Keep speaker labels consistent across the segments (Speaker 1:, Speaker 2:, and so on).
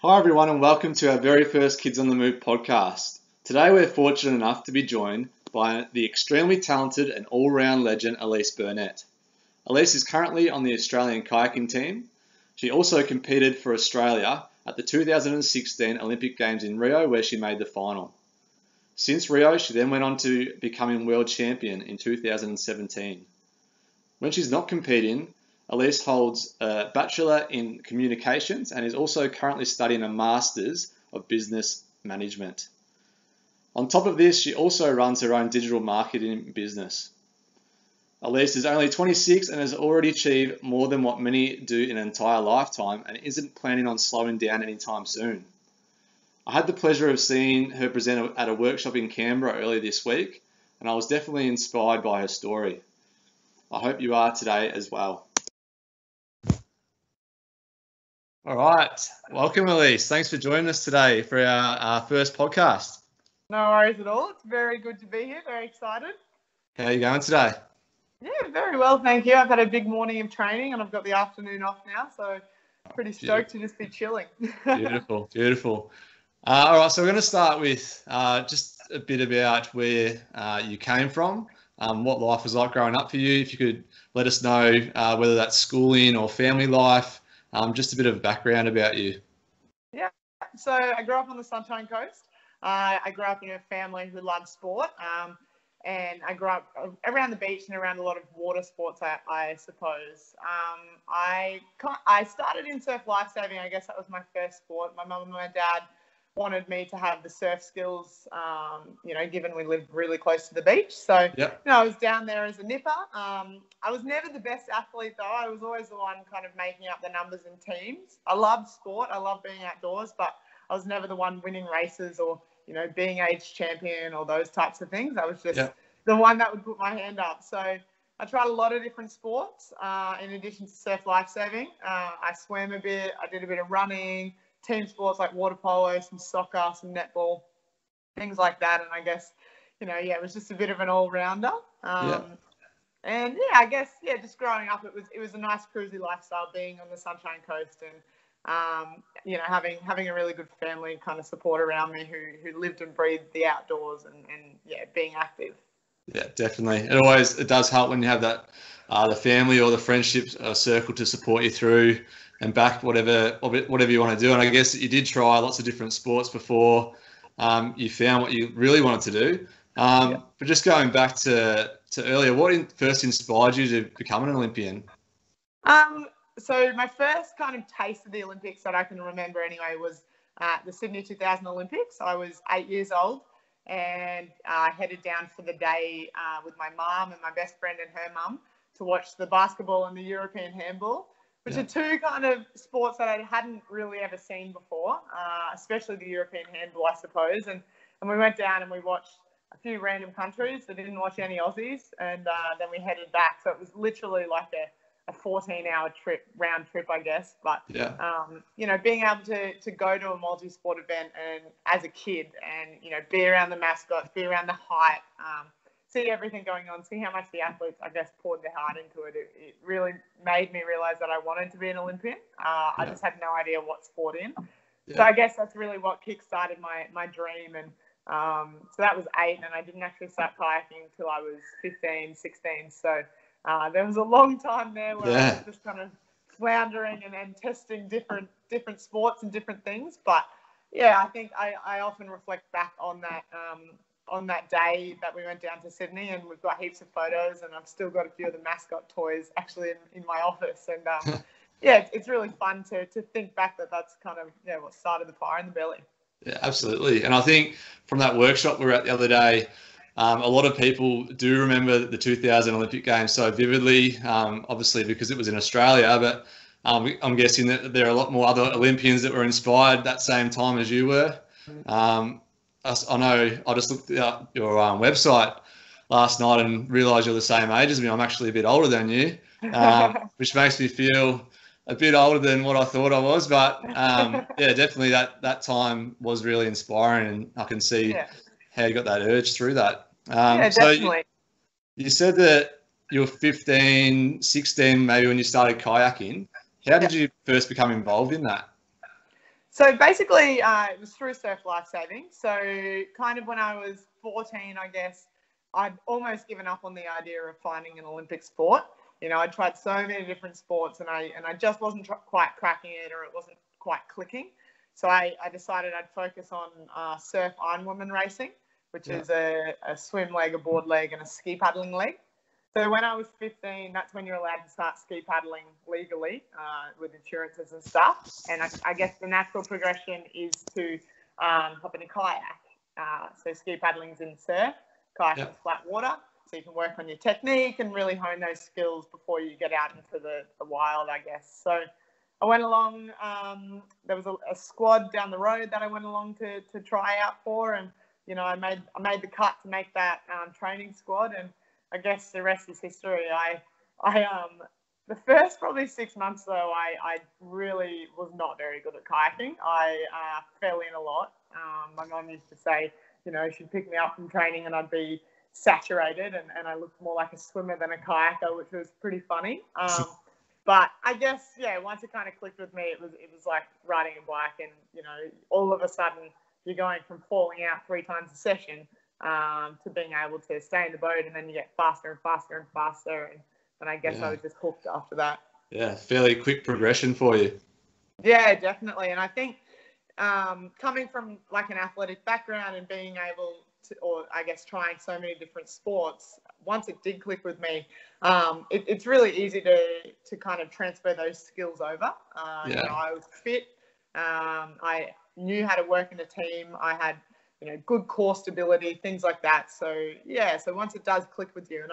Speaker 1: Hi everyone and welcome to our very first Kids on the Move podcast. Today we're fortunate enough to be joined by the extremely talented and all-round legend Alyce Burnett. Alyce is currently on the Australian Kayaking Team. She also competed for Australia at the 2016 Olympic Games in Rio where she made the final. Since Rio, she then went on to becoming world champion in 2017. When she's not competing, Alyce holds a Bachelor in Communications and is also currently studying a Master's of Business Management. On top of this, she also runs her own digital marketing business. Alyce is only 26 and has already achieved more than what many do in an entire lifetime and isn't planning on slowing down anytime soon. I had the pleasure of seeing her present at a workshop in Canberra earlier this week, and I was definitely inspired by her story. I hope you are today as well. All right, welcome Alyce. Thanks for joining us today for our first podcast.
Speaker 2: No worries at all. It's very good to be here. Very excited.
Speaker 1: How are you going today?
Speaker 2: Yeah, very well, thank you. I've had a big morning of training and I've got the afternoon off now, so pretty stoked to just be chilling.
Speaker 1: Beautiful, beautiful. All right, so we're going to start with just a bit about where you came from, what life was like growing up for you. If you could let us know whether that's schooling or family life, just a bit of background about you.
Speaker 2: Yeah, so I grew up on the Sunshine Coast. I grew up in a family who loved sport, and I grew up around the beach and around a lot of water sports, I suppose. I started in surf lifesaving. I guess that was my first sport. My mum and my dad wanted me to have the surf skills, given we lived really close to the beach. So,
Speaker 1: yep.
Speaker 2: I was down there as a nipper. I was never the best athlete, though. I was always the one kind of making up the numbers in teams. I loved sport. I loved being outdoors, but I was never the one winning races or, being age champion or those types of things. I was just the one that would put my hand up. So I tried a lot of different sports in addition to surf lifesaving. I swam a bit. I did a bit of running, team sports like water polo, some soccer, some netball, things like that. And I guess, it was just a bit of an all-rounder. And I guess, just growing up, it was a nice cruisy lifestyle being on the Sunshine Coast and, having a really good family kind of support around me who lived and breathed the outdoors and being active.
Speaker 1: Yeah, definitely. It does help when you have that, the family or the friendship circle to support you through and back whatever you want to do. And I guess you did try lots of different sports before you found what you really wanted to do. But just going back to earlier, what first inspired you to become an Olympian?
Speaker 2: So my first kind of taste of the Olympics that I can remember anyway was the Sydney 2000 Olympics. I was 8 years old and headed down for the day with my mum and my best friend and her mum to watch the basketball and the European handball, which are two kind of sports that I hadn't really ever seen before, especially the European handball, I suppose. And we went down and we watched a few random countries. I didn't watch any Aussies. And then we headed back. So it was literally like a 14-hour round trip, I guess. But, being able to go to a multi-sport event and as a kid and, be around the mascots, be around the hype, see everything going on, see how much the athletes, I guess, poured their heart into it. It really made me realise that I wanted to be an Olympian. I just had no idea what sport in. Yeah. So I guess that's really what kick-started my dream. And so that was 8, and I didn't actually start kayaking until I was 15, 16. So there was a long time there where I was just kind of floundering and testing different sports and different things. But, I think I often reflect back on that day that we went down to Sydney, and we've got heaps of photos, and I've still got a few of the mascot toys actually in my office. And it's really fun to think back that's kind of what started the fire in the belly.
Speaker 1: Yeah, absolutely. And I think from that workshop we were at the other day, a lot of people do remember the 2000 Olympic Games so vividly, obviously because it was in Australia, but I'm guessing that there are a lot more other Olympians that were inspired that same time as you were. I know I just looked at your website last night and realised you're the same age as me. I'm actually a bit older than you, which makes me feel a bit older than what I thought I was. But definitely that time was really inspiring, and I can see how you got that urge through that.
Speaker 2: Definitely.
Speaker 1: So you said that you were 15, 16 maybe when you started kayaking. How did you first become involved in that?
Speaker 2: So basically, it was through surf lifesaving. So kind of when I was 14, I guess, I'd almost given up on the idea of finding an Olympic sport. I'd tried so many different sports, and I just wasn't quite cracking it, or it wasn't quite clicking. So I decided I'd focus on surf Ironwoman racing, which is a swim leg, a board leg, and a ski paddling leg. So when I was 15, that's when you're allowed to start ski paddling legally with insurances and stuff. And I guess the natural progression is to hop in a kayak. So ski paddling's in surf, kayak is flat water. So you can work on your technique and really hone those skills before you get out into the wild, I guess. So I went along, there was a squad down the road that I went along to try out for. And, I made the cut to make that training squad. And I guess the rest is history. The first probably 6 months though, I really was not very good at kayaking. I fell in a lot. My mum used to say, she'd pick me up from training and I'd be saturated and I looked more like a swimmer than a kayaker, which was pretty funny. But I guess, once it kind of clicked with me, it was like riding a bike, and, all of a sudden you're going from falling out 3 times a session to being able to stay in the boat, and then you get faster and faster and faster. And I guess I was just hooked after that.
Speaker 1: Yeah, fairly quick progression for you.
Speaker 2: Yeah, definitely. And I think coming from like an athletic background and being able to, or I guess trying so many different sports, once it did click with me, it's really easy to kind of transfer those skills over. I was fit. I knew how to work in a team. I had good core stability, things like that. So once it does click with you, and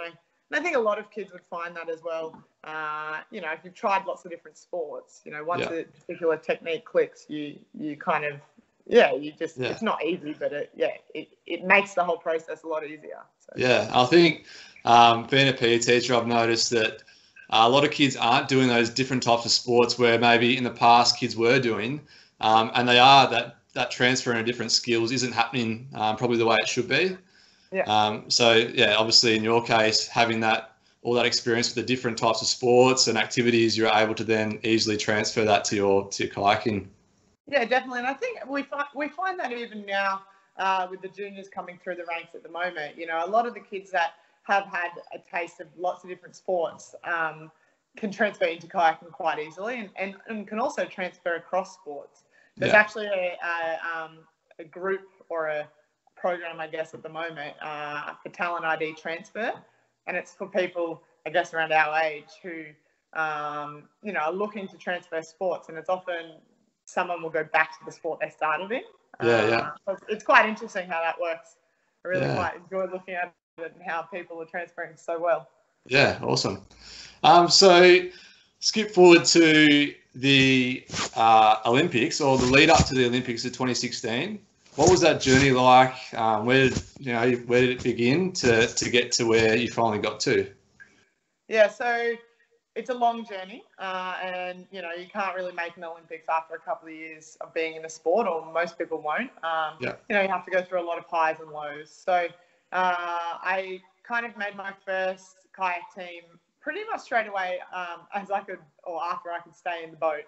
Speaker 2: I think a lot of kids would find that as well. If you've tried lots of different sports, once a particular technique clicks, you kind of, it's not easy, but it makes the whole process a lot easier. So.
Speaker 1: Yeah, I think being a PE teacher, I've noticed that a lot of kids aren't doing those different types of sports where maybe in the past kids were doing, and they are that transfer into different skills isn't happening probably the way it should be.
Speaker 2: Yeah.
Speaker 1: Obviously in your case, having all that experience with the different types of sports and activities, you're able to then easily transfer that to your kayaking.
Speaker 2: Yeah, definitely. And I think we find that even now with the juniors coming through the ranks at the moment, a lot of the kids that have had a taste of lots of different sports can transfer into kayaking quite easily and can also transfer across sports. There's actually a group or a program, I guess, at the moment for talent ID transfer. And it's for people, I guess, around our age who, are looking to transfer sports. And it's often someone will go back to the sport they started in. So it's quite interesting how that works. I really quite enjoy looking at it and how people are transferring so well.
Speaker 1: Yeah, awesome. So skip forward to the Olympics, or the lead up to the Olympics of 2016. What was that journey like? Where did it begin to get to where you finally got to?
Speaker 2: Yeah, so it's a long journey, and you can't really make an Olympics after a couple of years of being in the sport, or most people won't. You have to go through a lot of highs and lows. So I kind of made my first kayak team pretty much straight away as I could, or after I could stay in the boat,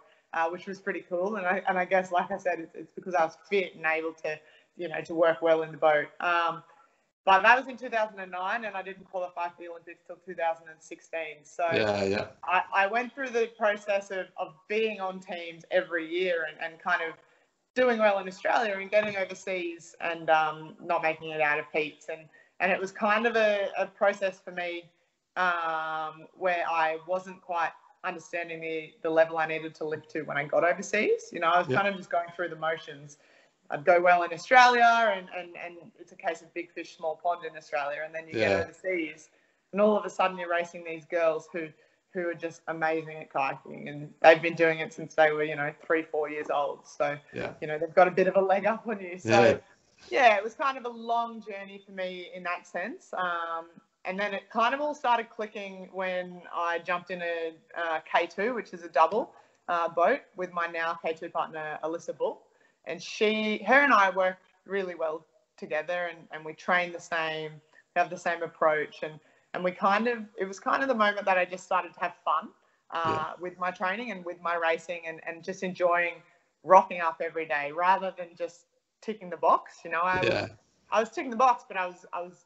Speaker 2: which was pretty cool. And I guess, like I said, it's because I was fit and able to, to work well in the boat. But that was in 2009, and I didn't qualify for the Olympics till 2016. So I went through the process of being on teams every year and kind of doing well in Australia and getting overseas and not making it out of heats. And it was kind of a process for me where I wasn't quite understanding the level I needed to lift to when I got overseas. I was kind of just going through the motions. I'd go well in Australia and it's a case of big fish, small pond in Australia. And then you get overseas and all of a sudden you're racing these girls who are just amazing at kayaking, and they've been doing it since they were, 3-4 years old. So, they've got a bit of a leg up on you. So, it was kind of a long journey for me in that sense. And then it kind of all started clicking when I jumped in a K2, which is a double boat, with my now K2 partner, Alyce Burnett. And her and I work really well together, and we train the same, we have the same approach. And it was kind of the moment that I just started to have fun with my training and with my racing and just enjoying rocking up every day rather than just ticking the box. I was ticking the box, but I was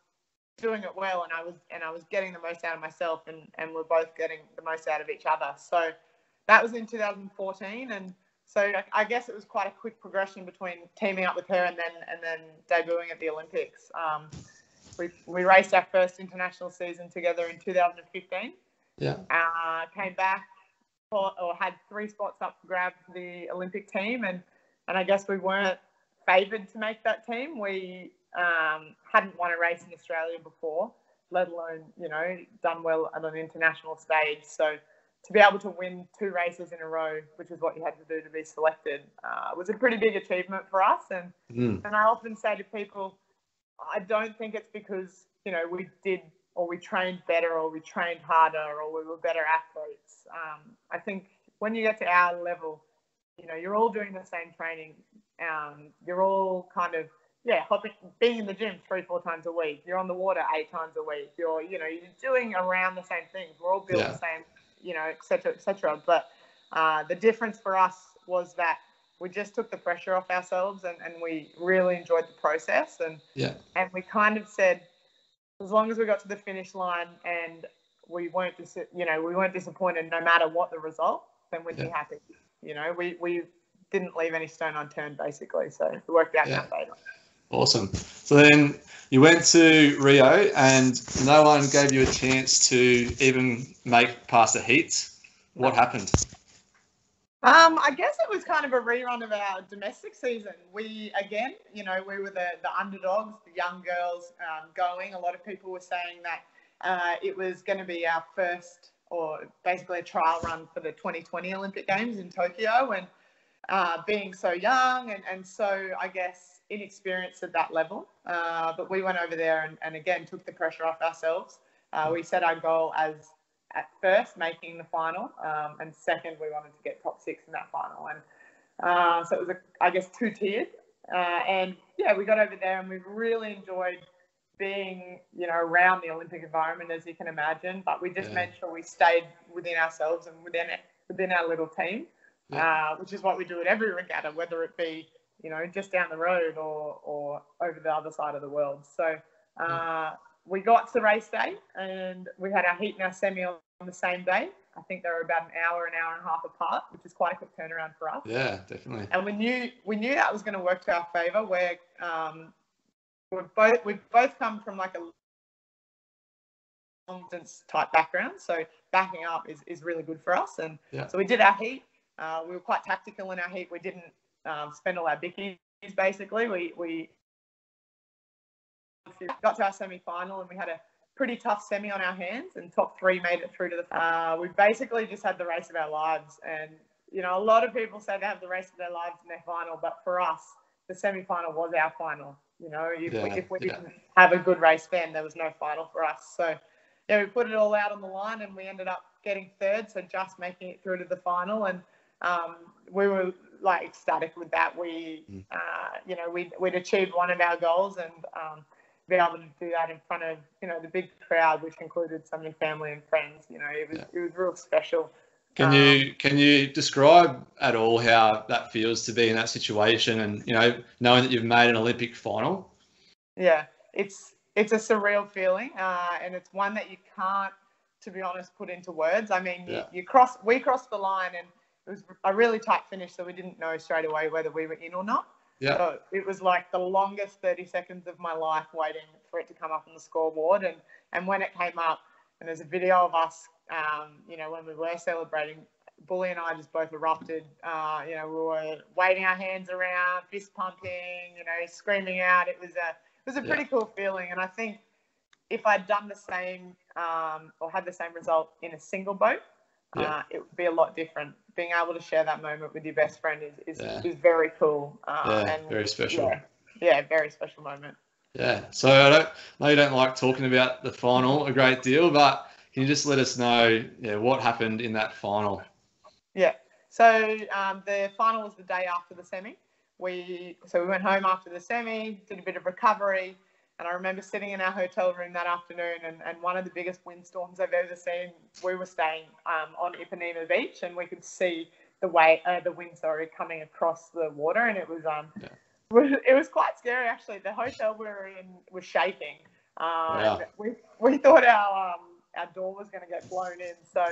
Speaker 2: doing it well, and I was getting the most out of myself, and we're both getting the most out of each other. So that was in 2014, and so I guess it was quite a quick progression between teaming up with her and then debuting at the Olympics. We raced our first international season together in 2015.
Speaker 1: Yeah.
Speaker 2: Came back or had 3 spots up for grab for the Olympic team, and I guess we weren't favoured to make that team. We hadn't won a race in Australia before, let alone, done well at an international stage. So to be able to win 2 races in a row, which is what you had to do to be selected, was a pretty big achievement for us. And I often say to people, I don't think it's because, we did or we trained better or we trained harder or we were better athletes. I think when you get to our level, you're all doing the same training. You're all kind of, being in the gym 3-4 times a week. You're on the water 8 times a week. You're doing around the same things. We're all built the same, et cetera, et cetera. But the difference for us was that we just took the pressure off ourselves and we really enjoyed the process. And we kind of said, as long as we got to the finish line and we weren't disappointed no matter what the result, then we'd be happy. We didn't leave any stone unturned, basically. So it worked out in our favour.
Speaker 1: Awesome. So then you went to Rio and no one gave you a chance to even make past the heats. What happened?
Speaker 2: I guess it was kind of a rerun of our domestic season. We were the underdogs, the young girls going. A lot of people were saying that it was going to be our first, or basically a trial run for the 2020 Olympic Games in Tokyo. And being so young and so, I guess, inexperienced at that level. But we went over there and again, took the pressure off ourselves. We set our goal as, at first, making the final, and second, we wanted to get top 6 in that final. And so it was, I guess, 2-tiered. And we got over there and we really enjoyed being, around the Olympic environment, as you can imagine. But we just made sure we stayed within ourselves and within our little team, which is what we do at every regatta, whether it be, just down the road or over the other side of the world. So we got to race day and we had our heat and our semi on the same day. I think they were about an hour and a half apart, which is quite a quick turnaround for us. Yeah,
Speaker 1: definitely.
Speaker 2: And we knew that was going to work to our favour. Where we've both come from like a long distance type background, so backing up is really good for us. And so we did our heat. We were quite tactical in our heat. We didn't spend all our bickies. Basically, we got to our semi-final and we had a pretty tough semi on our hands, and top 3 made it through to the we basically just had the race of our lives. And a lot of people say they have the race of their lives in their final, but for us the semi-final was our final. If we didn't have a good race then, there was no final for us. So we put it all out on the line and we ended up getting 3rd, so just making it through to the final. And we were like ecstatic with that. We'd achieved one of our goals, and be able to do that in front of the big crowd, which included some of your family and friends. It was real special.
Speaker 1: Can you describe at all how that feels to be in that situation, and knowing that you've made an Olympic final?
Speaker 2: Yeah, it's a surreal feeling, and it's one that you can't, to be honest, put into words. I mean, we crossed the line, and it was a really tight finish, so we didn't know straight away whether we were in or not.
Speaker 1: Yeah.
Speaker 2: So it was like the longest 30 seconds of my life waiting for it to come up on the scoreboard. And when it came up, and there's a video of us, when we were celebrating, Bully and I just both erupted. We were waving our hands around, fist pumping, screaming out. It was a pretty cool feeling. And I think if I'd done the same or had the same result in a single boat, it would be a lot different. Being able to share that moment with your best friend is very cool.
Speaker 1: And very special.
Speaker 2: Yeah, very special moment.
Speaker 1: Yeah. So I know you don't like talking about the final a great deal, but can you just let us know what happened in that final?
Speaker 2: Yeah. So the final was the day after the semi. We went home after the semi, did a bit of recovery. And I remember sitting in our hotel room that afternoon, and one of the biggest windstorms I've ever seen. We were staying on Ipanema Beach, and we could see the wind, sorry, coming across the water, and it was quite scary actually. The hotel we were in was shaking.
Speaker 1: Wow.
Speaker 2: And we thought our door was going to get blown in. So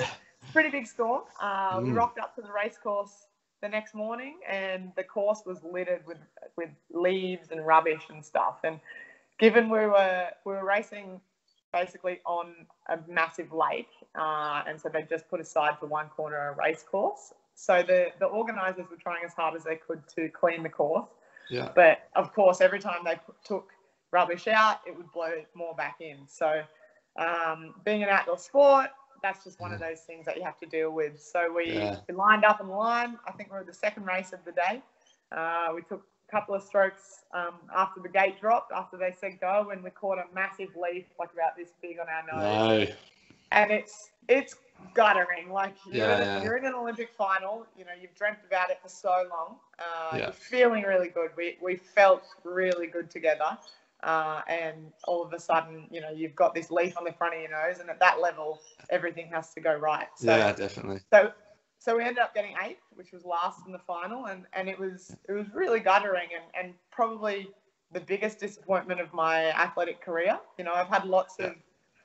Speaker 2: pretty big storm. We rocked up to the race course the next morning, and the course was littered with leaves and rubbish and stuff. And given we were racing basically on a massive lake, and so they just put aside for one corner a race course. So the organisers were trying as hard as they could to clean the course.
Speaker 1: Yeah.
Speaker 2: But of course, every time they took rubbish out, it would blow more back in. So being an outdoor sport, that's just one of those things that you have to deal with. So we lined up in line. I think we were the second race of the day. We took a couple of strokes after the gate dropped, after they said go, and we caught a massive leaf like about this big on our nose.
Speaker 1: No.
Speaker 2: And it's guttering. Like you're in an Olympic final, you've dreamt about it for so long. You're feeling really good. We felt really good together. And all of a sudden, you've got this leaf on the front of your nose, and at that level, everything has to go right. So,
Speaker 1: yeah, definitely.
Speaker 2: So we ended up getting 8th, which was last in the final, and it was really guttering and probably the biggest disappointment of my athletic career. I've had lots of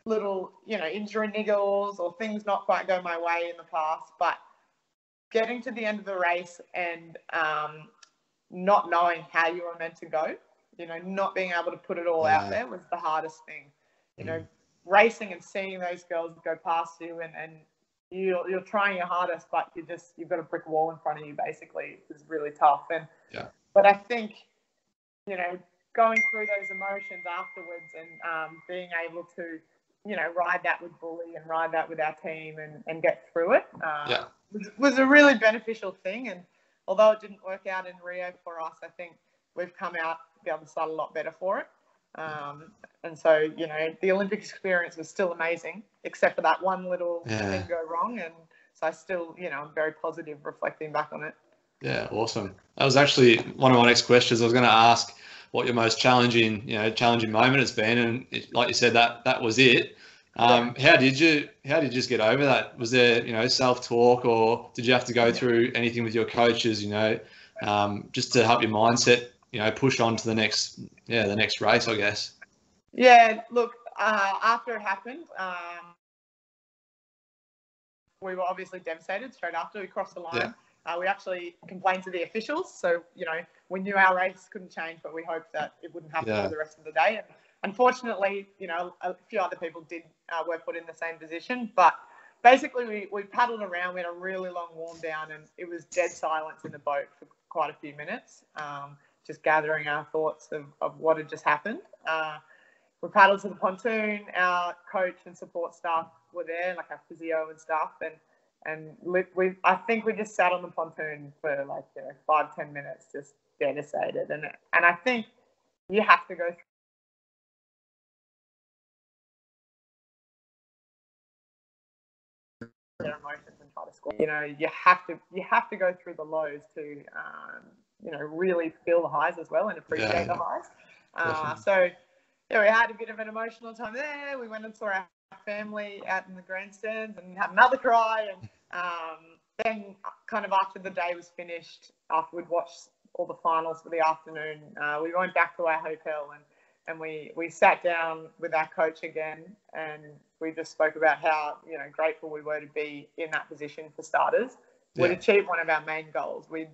Speaker 2: little, injury niggles or things not quite go my way in the past, but getting to the end of the race and not knowing how you were meant to go, not being able to put it all out there was the hardest thing. Racing and seeing those girls go past you and you're trying your hardest, but you've got a brick wall in front of you, basically. It's really tough. But I think, going through those emotions afterwards and being able to, ride that with Bully and ride that with our team and get through it was a really beneficial thing. And although it didn't work out in Rio for us, I think we've come out the other side a lot better for it. And so, the Olympic experience was still amazing, except for that one little thing go wrong. And so I still, I'm very positive reflecting back on it.
Speaker 1: Yeah, awesome. That was actually one of my next questions. I was going to ask what your most challenging moment has been, and like you said, that was it. How did you just get over that? Was there, self-talk, or did you have to go through anything with your coaches, just to help your mindset, push on to the next race, I guess?
Speaker 2: Yeah, look, after it happened, we were obviously devastated straight after we crossed the line. We actually complained to the officials. So, we knew our race couldn't change, but we hoped that it wouldn't happen for the rest of the day. And unfortunately, a few other people were put in the same position. But basically, we paddled around. We had a really long warm down, and it was dead silence in the boat for quite a few minutes, just gathering our thoughts of what had just happened. We paddled to the pontoon. Our coach and support staff were there, like our physio and stuff, and I think we just sat on the pontoon for 5-10 minutes, just devastated. And I think you have to go through their emotions and try to score. You have to go through the lows to really feel the highs as well and appreciate the highs. So we had a bit of an emotional time there. We went and saw our family out in the grandstands and had another cry, and then kind of after the day was finished, after we'd watched all the finals for the afternoon, we went back to our hotel and we sat down with our coach again, and we just spoke about how grateful we were to be in that position for starters. We'd achieved one of our main goals. We'd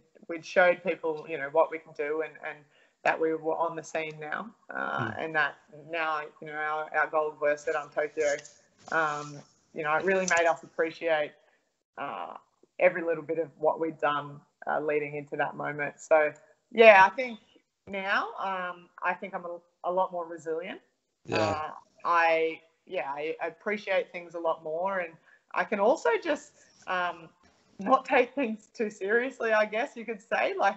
Speaker 2: showed people what we can do, and that we were on the scene now, and that now our goals were set on Tokyo. It really made us appreciate every little bit of what we'd done leading into that moment. So I think now I think I'm a lot more resilient. I appreciate things a lot more, and I can also just not take things too seriously, I guess you could say. Like,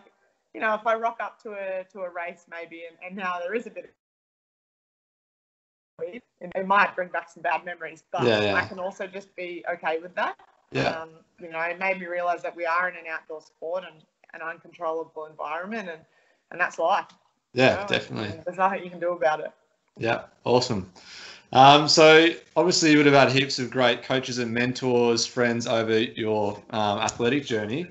Speaker 2: if I rock up to a race maybe, and now there is a bit of it might bring back some bad memories, but I can also just be okay with that. It made me realise that we are in an outdoor sport and an uncontrollable environment, and that's life.
Speaker 1: Definitely.
Speaker 2: And there's nothing you can do about it.
Speaker 1: Yeah, awesome. So obviously you would have had heaps of great coaches and mentors, friends over your athletic journey.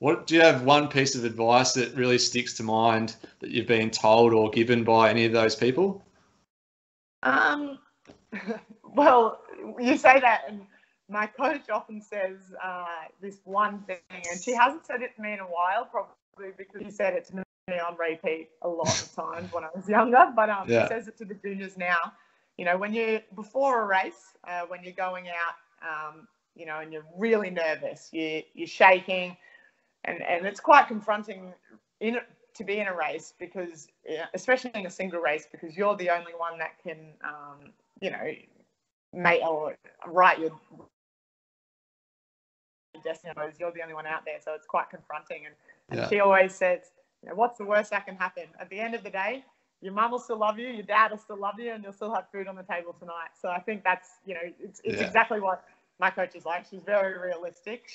Speaker 1: What do you have one piece of advice that really sticks to mind that you've been told or given by any of those people?
Speaker 2: Well, you say that, and my coach often says this one thing, and she hasn't said it to me in a while, probably because she said it to me on repeat a lot of times when I was younger, but she says it to the juniors now. You know, before a race, when you're going out, you know, and you're really nervous, you're shaking, and it's quite confronting to be in a race, because especially in a single race, because you're the only one that can, you know, make or write your destiny. You're the only one out there, so it's quite confronting. And she always says, you know, what's the worst that can happen? At the end of the day, your mum will still love you, your dad will still love you, and you'll still have food on the table tonight. So I think that's, you know, it's exactly what my coach is like. She's very realistic.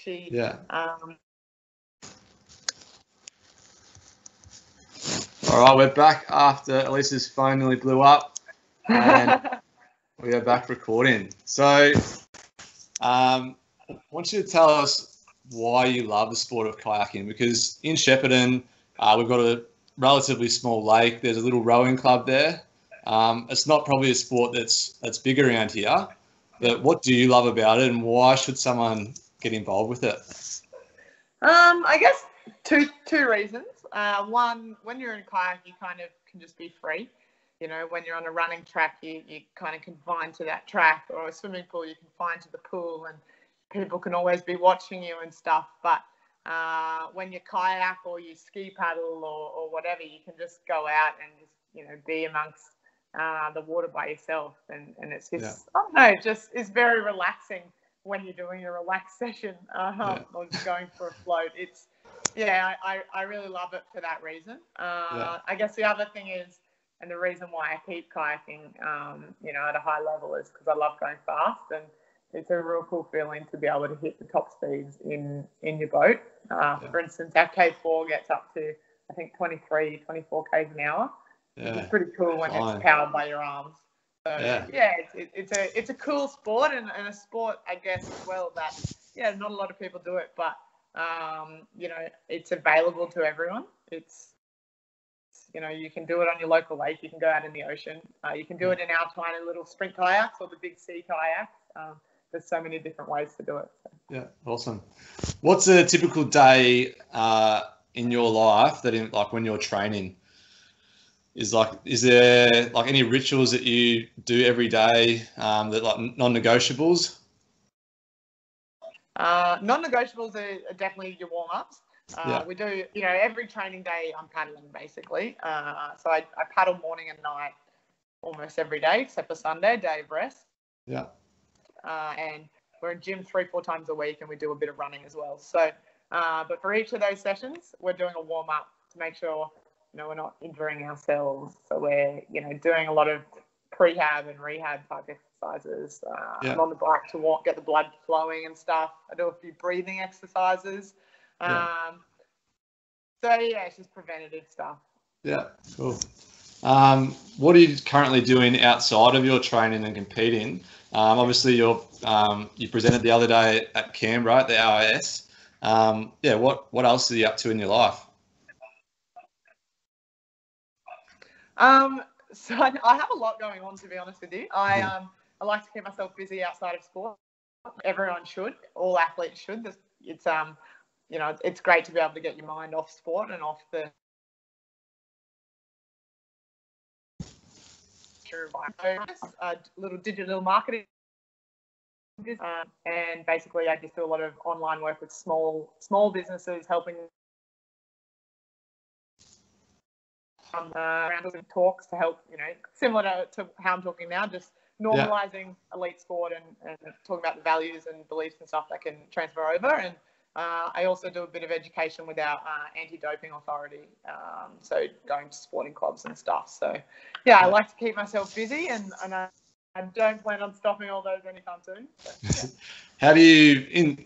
Speaker 1: All right, we're back after Alyce's phone nearly blew up, and we are back recording. So I want you to tell us why you love the sport of kayaking, because in Shepparton, we've got a relatively small lake. There's a little rowing club there. It's not probably a sport that's big around here, but what do you love about it, and why should someone get involved with it?
Speaker 2: I guess two reasons. One, when you're in kayak, you kind of can just be free. You know, when you're on a running track, you kind of confine to that track, or a swimming pool, you confine to the pool, and people can always be watching you and stuff. But when you kayak or you ski paddle or whatever, you can just go out and just, you know, be amongst the water by yourself, and it's just, I don't know, just it's very relaxing when you're doing a relaxed session or just going for a float. It's I really love it for that reason. I guess the other thing is, and the reason why I keep kayaking, you know, at a high level, is because I love going fast, and it's a real cool feeling to be able to hit the top speeds in your boat. For instance, our K4 gets up to, I think, 23, 24 k's an hour. It's pretty cool when it's powered by your arms. So it's a cool sport, and a sport, I guess, as well, that not a lot of people do it, but you know, it's available to everyone. It's, you know, you can do it on your local lake, you can go out in the ocean, you can do it in our tiny little sprint kayaks or the big sea kayaks. There's so many different ways to do it. So.
Speaker 1: Yeah, awesome. What's a typical day in your life that, like, when you're training, is there like any rituals that you do every day that, like, non-negotiables?
Speaker 2: Non-negotiables are definitely your warm-ups. We do, you know, every training day I'm paddling, basically. So I paddle morning and night almost every day, except for Sunday, day of rest.
Speaker 1: Yeah.
Speaker 2: And we're in gym 3-4 times a week, and we do a bit of running as well. So, but for each of those sessions, we're doing a warm-up to make sure, you know, we're not injuring ourselves. So we're, you know, doing a lot of prehab and rehab type exercises. I'm on the bike to get the blood flowing and stuff. I do a few breathing exercises. So it's just preventative stuff. Yeah,
Speaker 1: cool. What are you currently doing outside of your training and competing? Obviously, you presented the other day at Canberra at the AIS. What else are you up to in your life?
Speaker 2: So I have a lot going on, to be honest with you. I like to keep myself busy outside of sport. Everyone should. All athletes should. It's you know, it's great to be able to get your mind off sport and off the little digital marketing. And basically, I just do a lot of online work with small businesses, helping around talks to help, you know, similar to how I'm talking now, just normalizing elite sport and talking about the values and beliefs and stuff that can transfer over. And I also do a bit of education with our anti-doping authority, so going to sporting clubs and stuff. So I like to keep myself busy, and I don't plan on stopping all those anytime soon. So,
Speaker 1: How do you,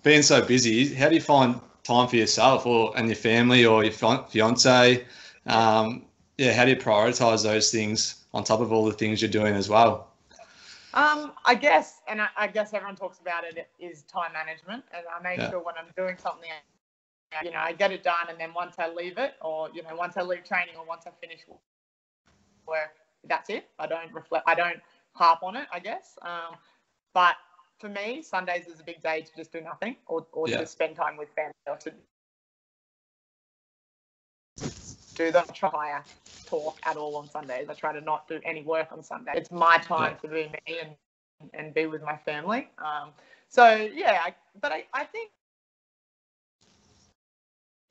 Speaker 1: being so busy, how do you find time for yourself and your family or your fiance? How do you prioritize those things on top of all the things you're doing as well?
Speaker 2: I guess everyone talks about it, is time management, and I make sure when I'm doing something I get it done, and then once I leave it, or once I leave training, or once I finish work, that's it. I don't reflect. I don't harp on it, I guess. But for me, Sundays is a big day to just do nothing, or to spend time with family, or to do the try talk at all on Sundays. I try to not do any work on Sunday. It's my time to be me and be with my family. But I think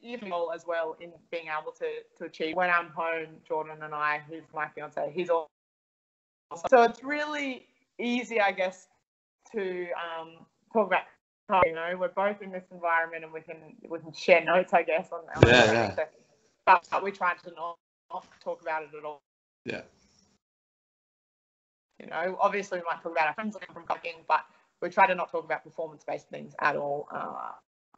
Speaker 2: even as well in being able to achieve. When I'm home, Jordan and I, who's my fiance, he's also. So it's really easy, I guess, to talk about. We're both in this environment, and we can share notes, I guess, on but we try to not talk about it at all.
Speaker 1: Yeah.
Speaker 2: Obviously we might talk about our friends from cooking, but we try to not talk about performance-based things at all.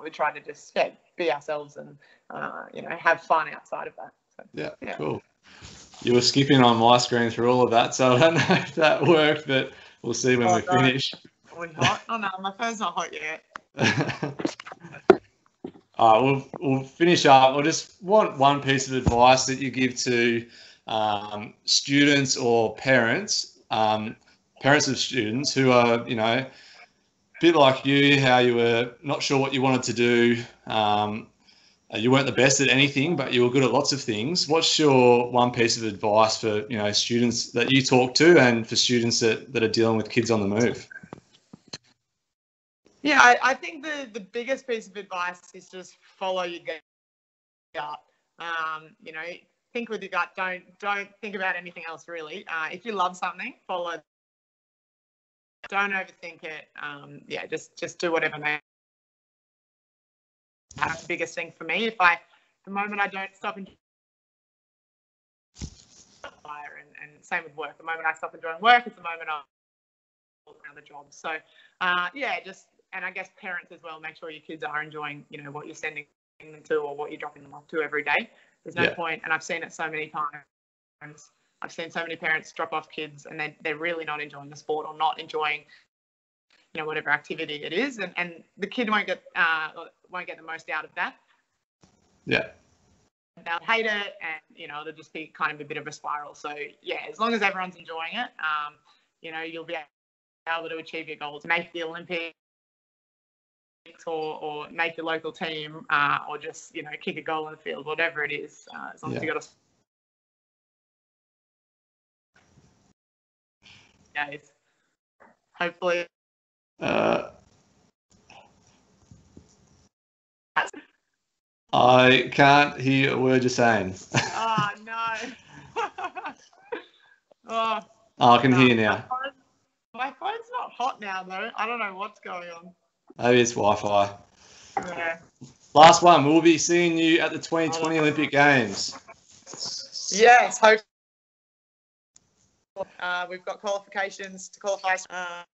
Speaker 2: We try to just be ourselves and have fun outside of that. So,
Speaker 1: cool. You were skipping on my screen through all of that, so I don't know if that worked, but we'll see when we finish.
Speaker 2: Are we hot? Oh no, my phone's not hot yet.
Speaker 1: All right, we'll finish up. I just want one piece of advice that you give to students or parents of students who are, a bit like you, how you were not sure what you wanted to do. You weren't the best at anything, but you were good at lots of things. What's your one piece of advice for, students that you talk to and for students that are dealing with kids on the move?
Speaker 2: Yeah, I think the biggest piece of advice is just follow your gut. Think with your gut. Don't think about anything else really. If you love something, follow. Don't overthink it. Just do whatever makes. That's the biggest thing for me. The moment I don't stop enjoying fire, and same with work. The moment I stop enjoying work is the moment I'll another job. So, and I guess parents as well, make sure your kids are enjoying, what you're sending them to or what you're dropping them off to every day. There's no point, and I've seen it so many times. I've seen so many parents drop off kids and they're really not enjoying the sport or not enjoying, whatever activity it is, and the kid won't get the most out of that.
Speaker 1: Yeah.
Speaker 2: They'll hate it, and it'll just be kind of a bit of a spiral. So as long as everyone's enjoying it, you'll be able to achieve your goals, make the Olympics, or make your local team, or just kick a goal in the field, whatever it is. As long as you got a hopefully.
Speaker 1: I can't hear a word you're saying.
Speaker 2: Oh no.
Speaker 1: I can hear now.
Speaker 2: My phone's not hot now though. I don't know what's going on.
Speaker 1: Maybe it's Wi-Fi.
Speaker 2: Yeah.
Speaker 1: Last one. We'll be seeing you at the 2020 Olympic Games.
Speaker 2: Yes. Hope. We've got qualifications to qualify. To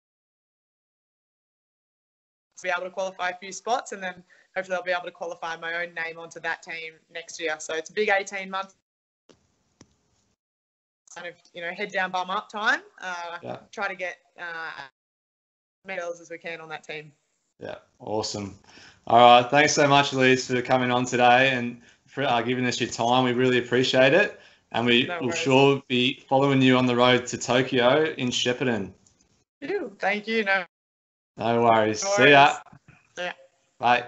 Speaker 2: be able to qualify a few spots, and then hopefully I'll be able to qualify my own name onto that team next year. So it's a big 18 months. Kind of, head down, bum up time. Try to get medals as we can on that team.
Speaker 1: Yeah, awesome. All right, thanks so much, Alyce, for coming on today and for giving us your time. We really appreciate it, and we will sure be following you on the road to Tokyo in Shepparton.
Speaker 2: Thank you. No
Speaker 1: worries. See ya.
Speaker 2: Yeah.
Speaker 1: Bye.